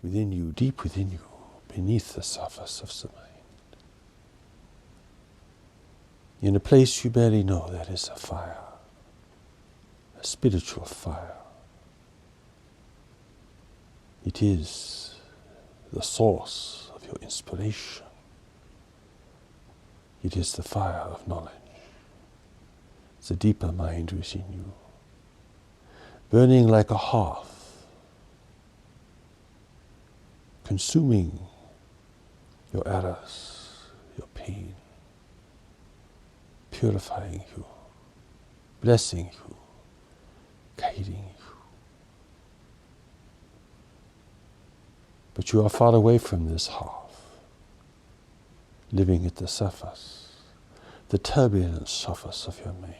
within you, deep within you, beneath the surface of the mind. In a place you barely know, there is a fire, a spiritual fire. It is the source of your inspiration. It is the fire of knowledge, the deeper mind within you, burning like a hearth, consuming your errors, your pain, purifying you, blessing you, guiding you. But you are far away from this hearth, living at the surface, the turbulent surface of your mind,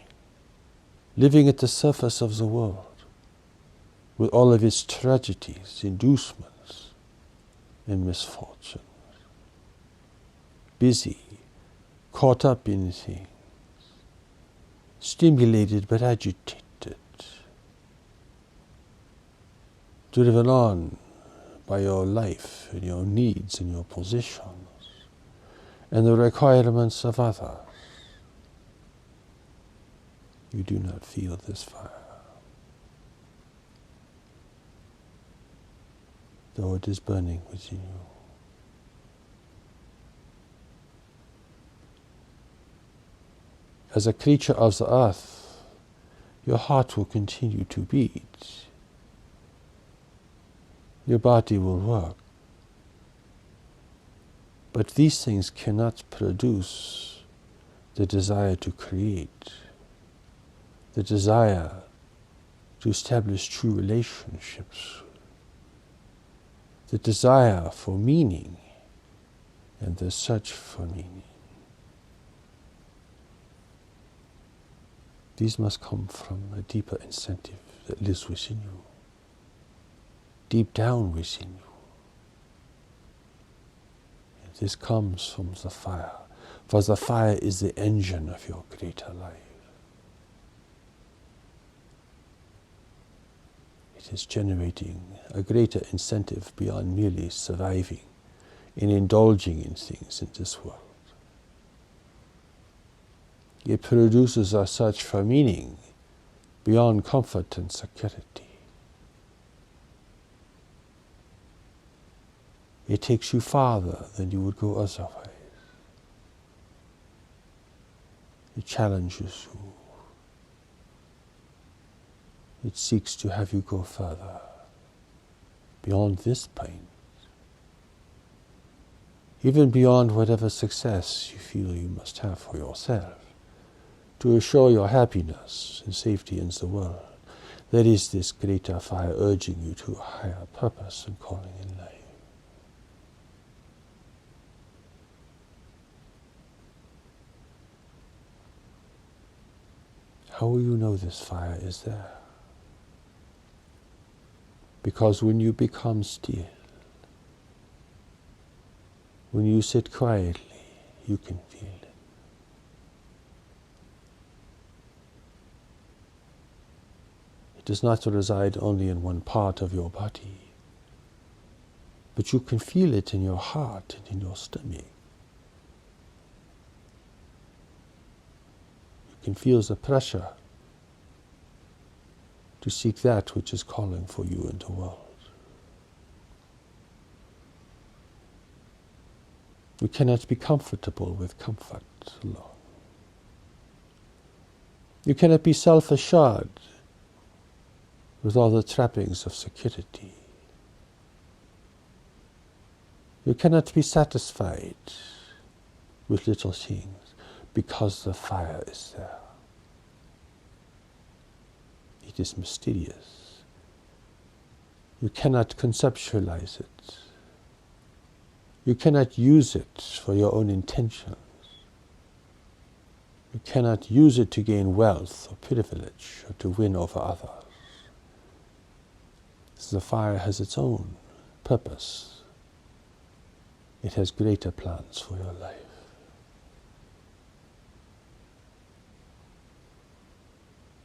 living at the surface of the world, with all of its tragedies, inducements, and misfortunes, busy, caught up in things, stimulated but agitated, driven on by your life and your needs and your positions and the requirements of others. You do not feel this fire, though it is burning within you. As a creature of the earth, your heart will continue to beat. Your body will work. But these things cannot produce the desire to create, the desire to establish true relationships, the desire for meaning and the search for meaning. These must come from a deeper incentive that lives within you, deep down within you. And this comes from the fire, for the fire is the engine of your greater life. It is generating a greater incentive beyond merely surviving and indulging in things in this world. It produces a search for meaning beyond comfort and security. It takes you farther than you would go otherwise. It challenges you. It seeks to have you go further, beyond this point, even beyond whatever success you feel you must have for yourself, to assure your happiness and safety in the world. There is this greater fire urging you to a higher purpose and calling in life. How will you know this fire is there? Because when you become still, when you sit quietly, you can feel it. It does not reside only in one part of your body, but you can feel it in your heart and in your stomach. You can feel the pressure to seek that which is calling for you in the world. You cannot be comfortable with comfort alone. You cannot be self-assured with all the trappings of security. You cannot be satisfied with little things because the fire is there. It is mysterious. You cannot conceptualize it. You cannot use it for your own intentions. You cannot use it to gain wealth or privilege or to win over others. The fire has its own purpose. It has greater plans for your life.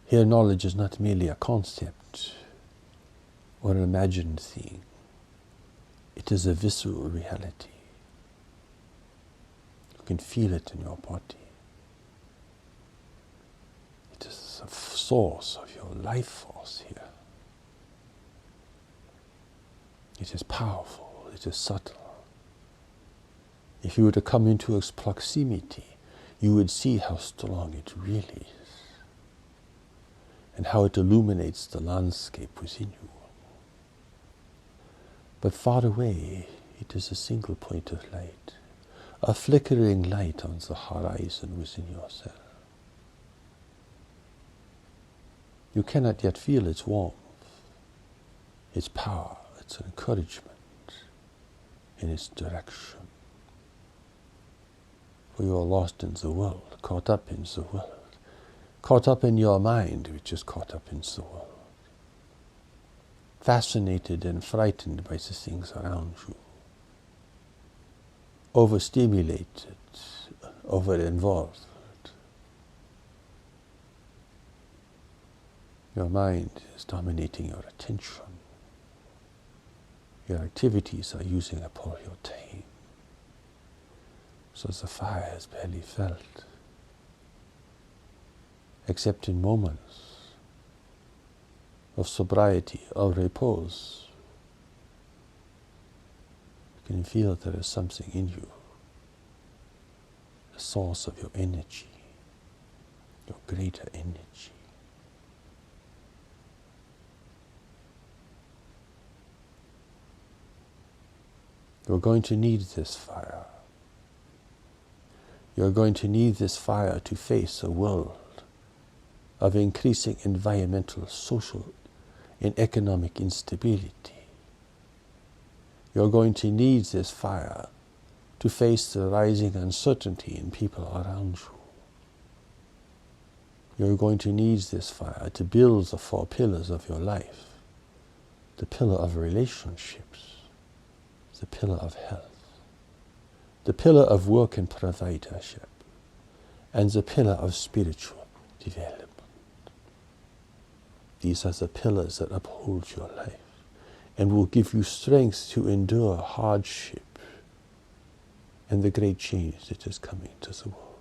Here, knowledge is not merely a concept or an imagined thing. It is a visceral reality. You can feel it in your body. It is the source of your life force here. It is powerful. It is subtle. If you were to come into its proximity, you would see how strong it really is and how it illuminates the landscape within you. But far away, it is a single point of light, a flickering light on the horizon within yourself. You cannot yet feel its warmth, its power, its encouragement, and its direction. For you are lost in the world, caught up in the world, caught up in your mind, which is caught up in the world, fascinated and frightened by the things around you, overstimulated, over-involved. Your mind is dominating your attention. Your activities are using up all your time. So the fire is barely felt, except in moments of sobriety or repose. You can feel there is something in you, the source of your energy, your greater energy. You're going to need this fire. You're going to need this fire to face a world of increasing environmental, social, and economic instability. You're going to need this fire to face the rising uncertainty in people around you. You're going to need this fire to build the 4 pillars of your life. The pillar of relationships, the pillar of health, the pillar of work and providership, and the pillar of spiritual development. These are the pillars that uphold your life and will give you strength to endure hardship and the great change that is coming to the world.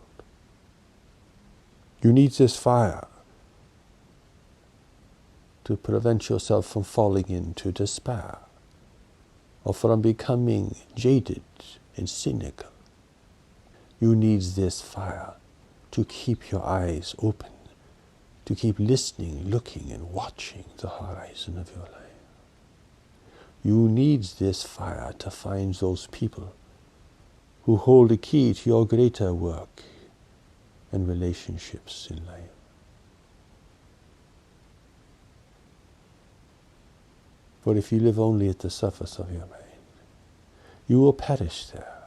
You need this fire to prevent yourself from falling into despair or from becoming jaded and cynical. You need this fire to keep your eyes open, to keep listening, looking, and watching the horizon of your life. You need this fire to find those people who hold the key to your greater work and relationships in life. For if you live only at the surface of your mind, you will perish there.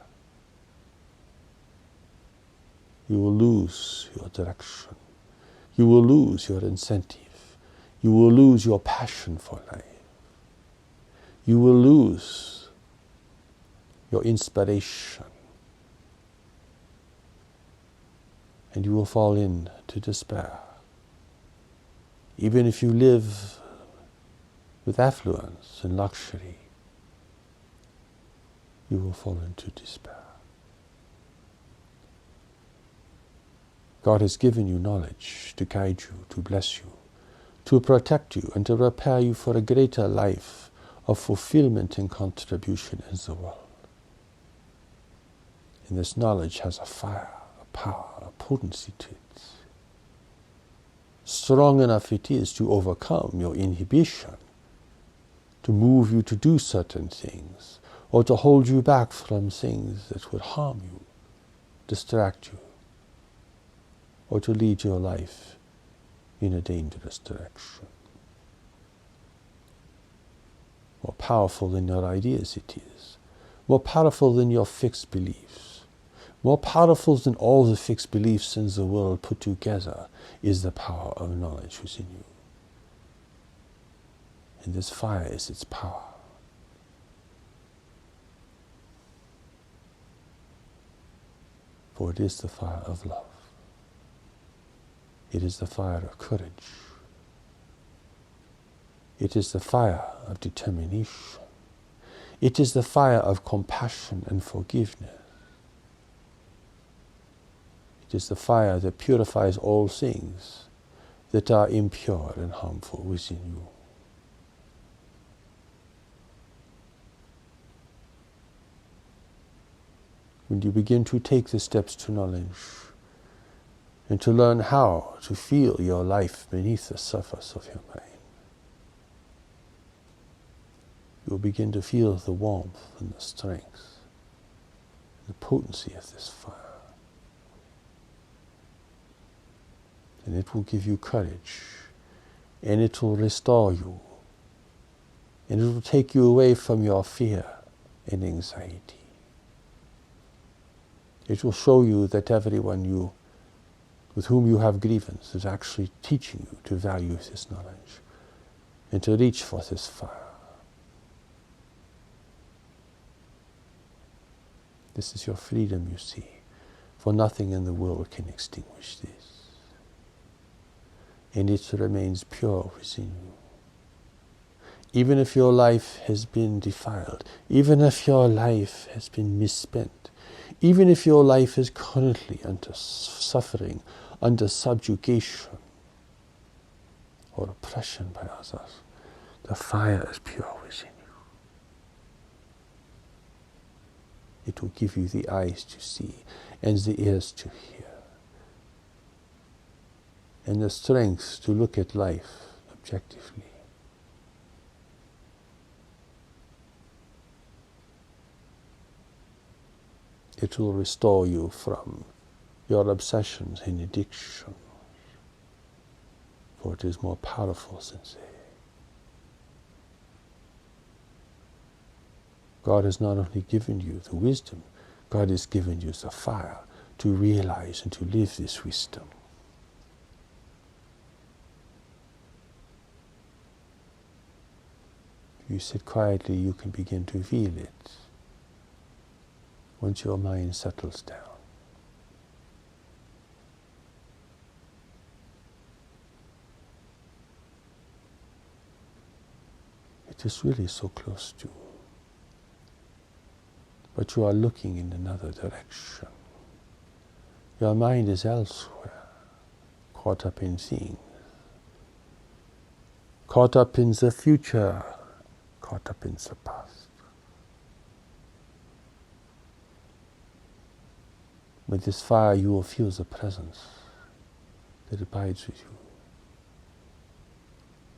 You will lose your direction. You will lose your incentive. You will lose your passion for life. You will lose your inspiration. And you will fall into despair. Even if you live with affluence and luxury, you will fall into despair. God has given you knowledge to guide you, to bless you, to protect you, and to prepare you for a greater life of fulfillment and contribution in the world. And this knowledge has a fire, a power, a potency to it. Strong enough it is to overcome your inhibition, to move you to do certain things, or to hold you back from things that would harm you, distract you, or to lead your life in a dangerous direction. More powerful than your ideas it is, more powerful than your fixed beliefs, more powerful than all the fixed beliefs in the world put together is the power of knowledge within you. And this fire is its power. For it is the fire of love. It is the fire of courage. It is the fire of determination. It is the fire of compassion and forgiveness. It is the fire that purifies all things that are impure and harmful within you. When you begin to take the steps to knowledge and to learn how to feel your life beneath the surface of your mind, you'll begin to feel the warmth and the strength, the potency of this fire. And it will give you courage, and it will restore you, and it will take you away from your fear and anxiety. It will show you that everyone with whom you have grievance is actually teaching you to value this knowledge and to reach for this fire. This is your freedom, you see, for nothing in the world can extinguish this. And it remains pure within you. Even if your life has been defiled, even if your life has been misspent, even if your life is currently under suffering, under subjugation or oppression by others, the fire is pure within you. It will give you the eyes to see and the ears to hear and the strength to look at life objectively. It will restore you from your obsessions and addictions, for it is more powerful than they. God has not only given you the wisdom, God has given you the fire to realize and to live this wisdom. If you sit quietly, you can begin to feel it once your mind settles down. It is really so close to you. But you are looking in another direction. Your mind is elsewhere, caught up in things, caught up in the future, caught up in the past. With this fire you will feel the presence that abides with you.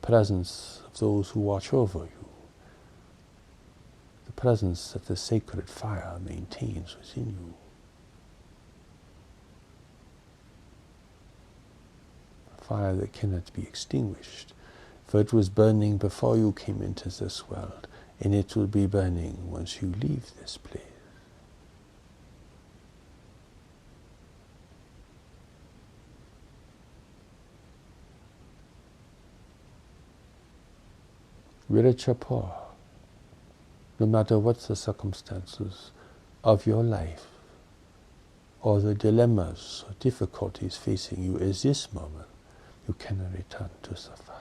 Presence of those who watch over you. The presence that the sacred fire maintains within you. A fire that cannot be extinguished, for it was burning before you came into this world, and it will be burning once you leave this place. Rich or poor, no matter what the circumstances of your life or the dilemmas or difficulties facing you at this moment, you cannot return to the fire.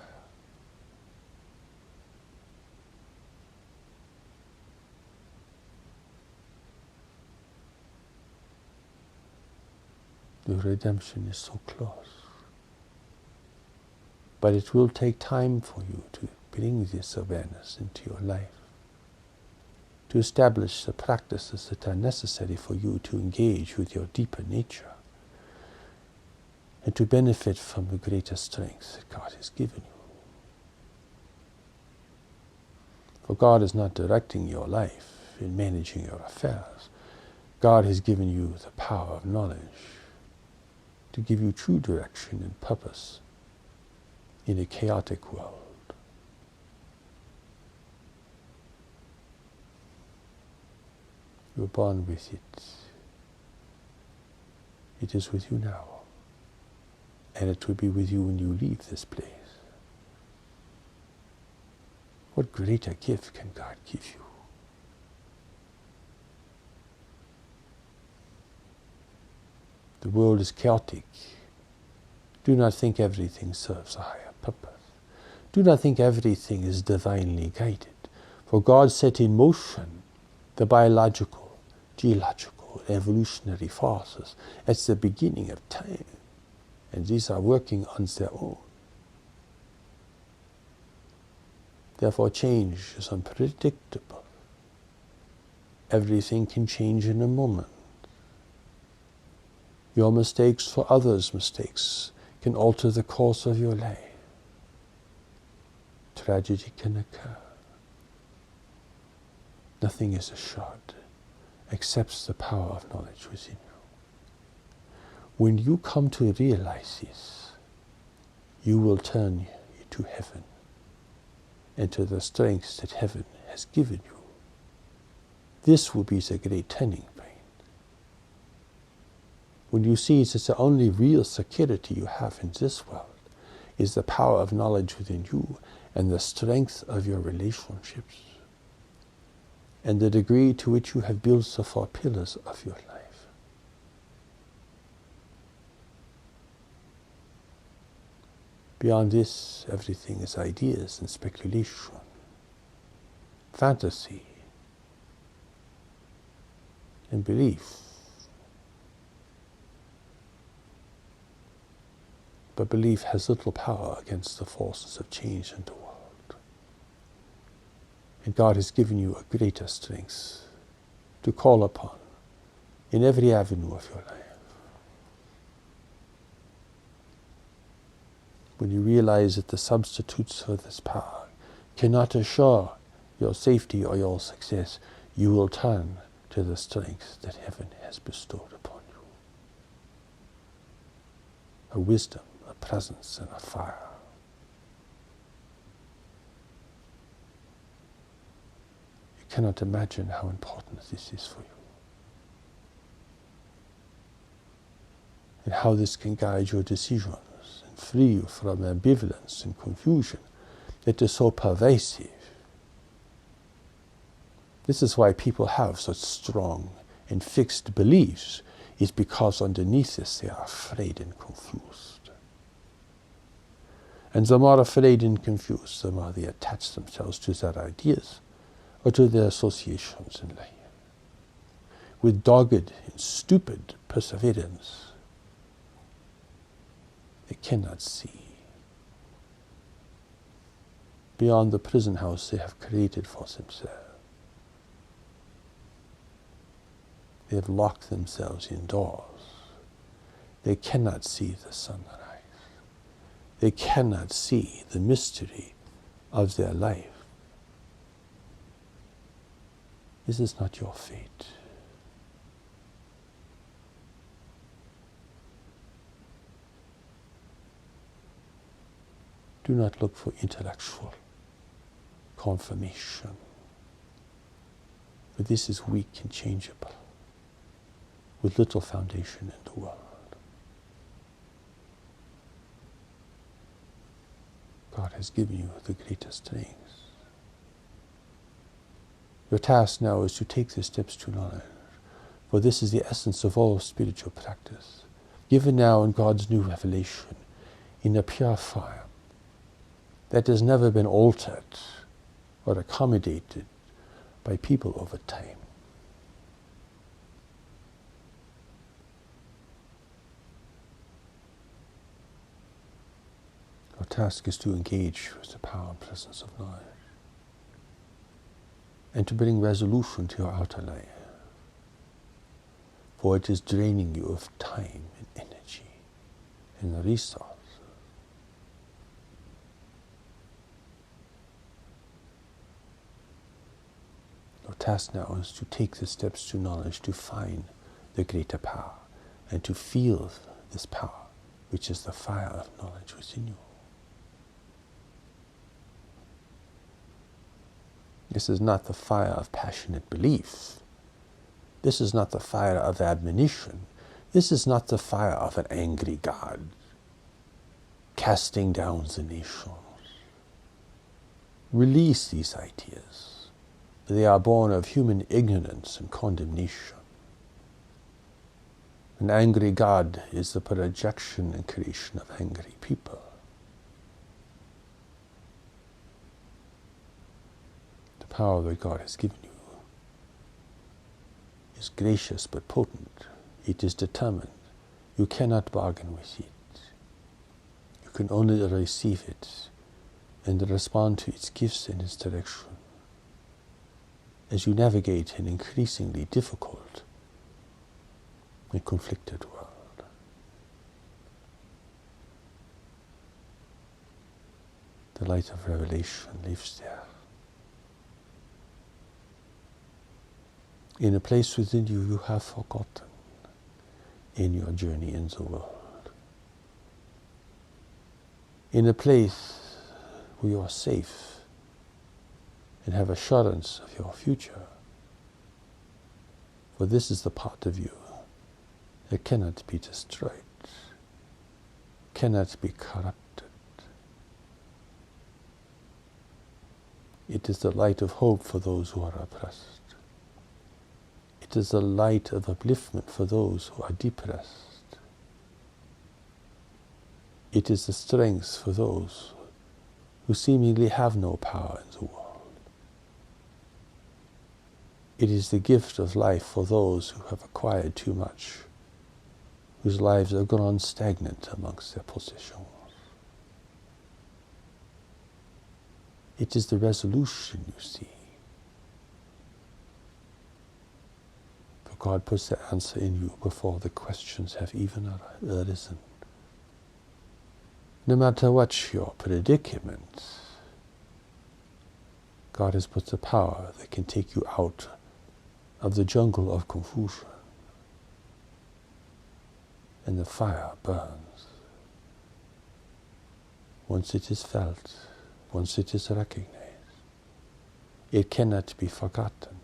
The redemption is so close. But it will take time for you to bring this awareness into your life, to establish the practices that are necessary for you to engage with your deeper nature and to benefit from the greater strength that God has given you. For God is not directing your life in managing your affairs. God has given you the power of knowledge to give you true direction and purpose in a chaotic world. You were born with it. It is with you now. And it will be with you when you leave this place. What greater gift can God give you? The world is chaotic. Do not think everything serves a higher purpose. Do not think everything is divinely guided. For God set in motion the biological, geological, evolutionary forces. It's the beginning of time. And these are working on their own. Therefore, change is unpredictable. Everything can change in a moment. Your mistakes for others' mistakes can alter the course of your life. Tragedy can occur. Nothing is assured except the power of knowledge within you. When you come to realize this, you will turn to heaven and to the strength that heaven has given you. This will be the great turning point. When you see that the only real security you have in this world is the power of knowledge within you and the strength of your relationships and the degree to which you have built the four pillars of your life. Beyond this, everything is ideas and speculation, fantasy, and belief. But belief has little power against the forces of change in the world. And God has given you a greater strength to call upon in every avenue of your life. When you realize that the substitutes for this power cannot assure your safety or your success, you will turn to the strength that heaven has bestowed upon you. A wisdom, a presence, and a fire. You cannot imagine how important this is for you. And how this can guide your decisions and free you from ambivalence and confusion that is so pervasive. This is why people have such strong and fixed beliefs, is because underneath this they are afraid and confused. And the more afraid and confused, the more they attach themselves to their ideas or to their associations in life. With dogged and stupid perseverance, they cannot see beyond the prison house they have created for themselves. They have locked themselves indoors. They cannot see the sunrise. They cannot see the mystery of their life. This is not your fate. Do not look for intellectual confirmation, but this is weak and changeable, with little foundation in the world. God has given you the greatest strength. Your task now is to take the steps to knowledge, for this is the essence of all spiritual practice, given now in God's new revelation, in a pure fire that has never been altered or accommodated by people over time. Our task is to engage with the power and presence of knowledge and to bring resolution to your outer life, for it is draining you of time and energy and resource. Your task now is to take the steps to knowledge, to find the greater power and to feel this power, which is the fire of knowledge within you. This is not the fire of passionate belief. This is not the fire of admonition. This is not the fire of an angry God casting down the nations. Release these ideas. They are born of human ignorance and condemnation. An angry God is the projection and creation of angry people. The power that God has given you gracious but potent. It is determined. You cannot bargain with it. You can only receive it and respond to its gifts and its direction as you navigate an increasingly difficult and conflicted world. The light of revelation lives there. In a place within you you have forgotten in your journey in the world. In a place where you are safe and have assurance of your future. For this is the part of you that cannot be destroyed, cannot be corrupted. It is the light of hope for those who are oppressed. It is the light of upliftment for those who are depressed. It is the strength for those who seemingly have no power in the world. It is the gift of life for those who have acquired too much, whose lives have grown stagnant amongst their possessions. It is the resolution, you see. For God puts the answer in you before the questions have even arisen. No matter what your predicament, God has put the power that can take you out of the jungle of confusion. And the fire burns. Once it is felt, once it is recognized, it cannot be forgotten.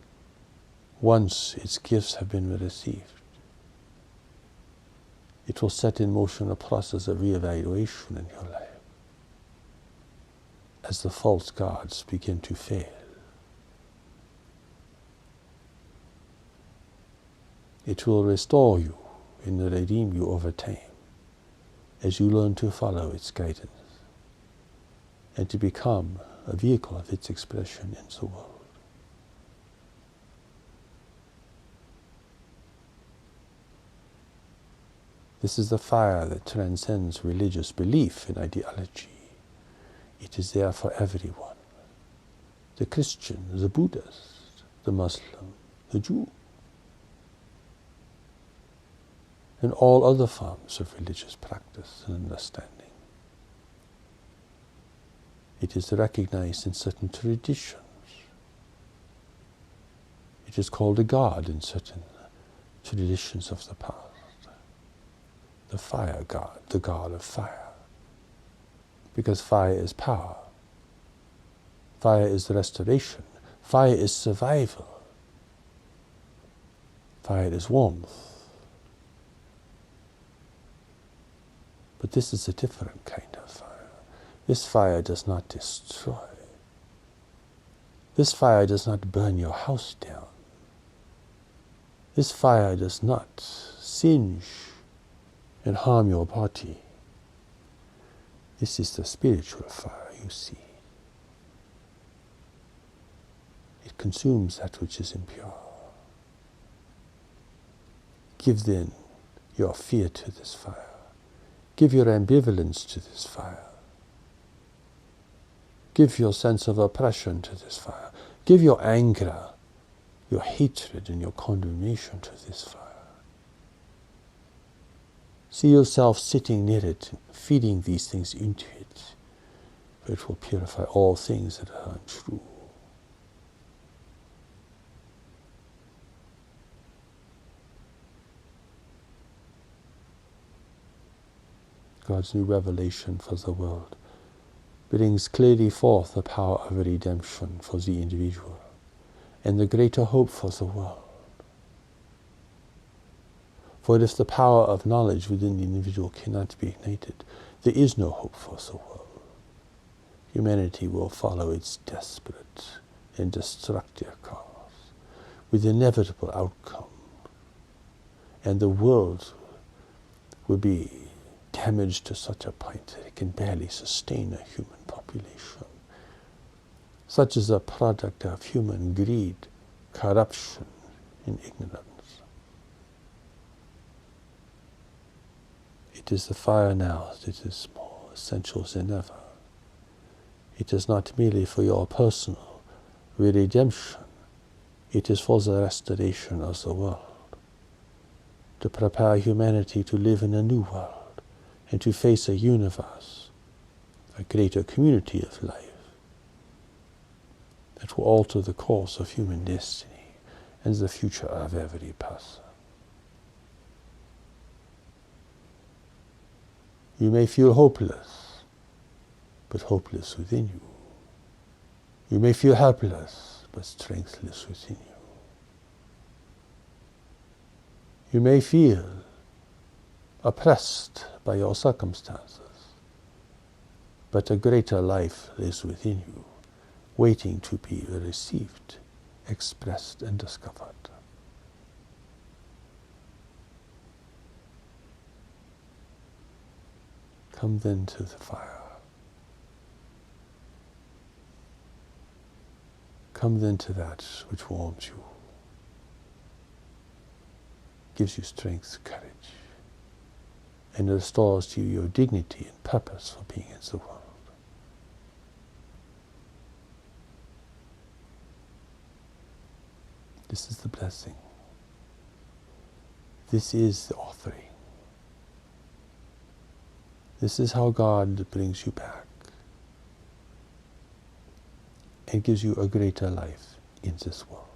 Once its gifts have been received, it will set in motion a process of reevaluation in your life as the false gods begin to fail. It will restore you and redeem you over time as you learn to follow its guidance and to become a vehicle of its expression in the world. This is the fire that transcends religious belief and ideology. It is there for everyone. The Christian, the Buddhist, the Muslim, the Jew, and all other forms of religious practice and understanding. It is recognized in certain traditions. It is called a god in certain traditions of the past. The fire god, the god of fire. Because fire is power. Fire is restoration. Fire is survival. Fire is warmth. But this is a different kind of fire. This fire does not destroy. This fire does not burn your house down. This fire does not singe and harm your body. This is the spiritual fire, you see. It consumes that which is impure. Give then your fear to this fire. Give your ambivalence to this fire. Give your sense of oppression to this fire. Give your anger, your hatred, and your condemnation to this fire. See yourself sitting near it, feeding these things into it, for it will purify all things that are untrue. God's new revelation for the world brings clearly forth the power of redemption for the individual and the greater hope for the world. For if the power of knowledge within the individual cannot be ignited, there is no hope for the world. Humanity will follow its desperate and destructive course with inevitable outcome, and the world will be damaged to such a point that it can barely sustain a human population. Such is a product of human greed, corruption, and ignorance. It is the fire now that is more essential than ever. It is not merely for your personal redemption, it is for the restoration of the world, to prepare humanity to live in a new world and to face a universe, a greater community of life that will alter the course of human destiny and the future of every person. You may feel hopeless, but hopeless within you. You may feel helpless, but strengthless within you. You may feel oppressed by your circumstances, but a greater life lives within you, waiting to be received, expressed, and discovered. Come then to the fire. Come then to that which warms you, gives you strength, courage, and restores to you your dignity and purpose for being in the world. This is the blessing. This is the offering. This is how God brings you back and gives you a greater life in this world.